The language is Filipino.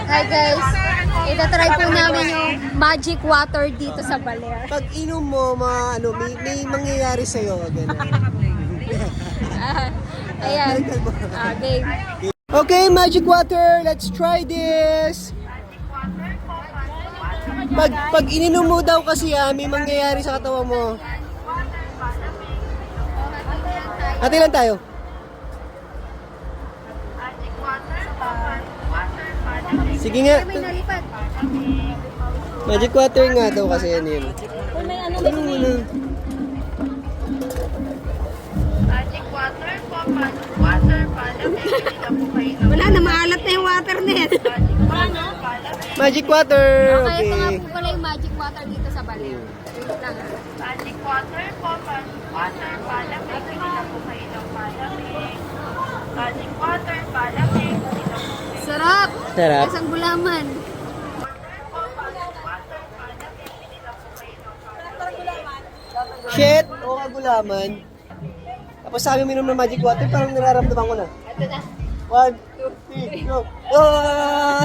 Hi guys, itatry po namin yung magic water dito sa Baler. Pag inom mo, may mangyayari sa'yo. Ayan. Game. Okay, magic water. Let's try this. Pag ininom mo daw kasi may mangyayari sa katawan mo. Ate lang tayo. Sige nga. May nalipad. Magic water nga daw kasi yan yun. Kung may ano may Magic water po, magic water, palamig, hindi na po kayo ng wala na, maalat na yung water net. Magic water. Okay, ito nga Okay. po pala yung magic water dito sa Baler. Wait lang. magic water po, magic water, palamig, hindi na po kayo ng palamig. Magic water, palamig, hindi na po kayo. Sarap! Sarap. Isang gulaman. Shit! O kagulaman. Tapos sabi mo inom ng magic water, parang nararamdaman ko na. Ito na. 1, 2, 3, go! Oh!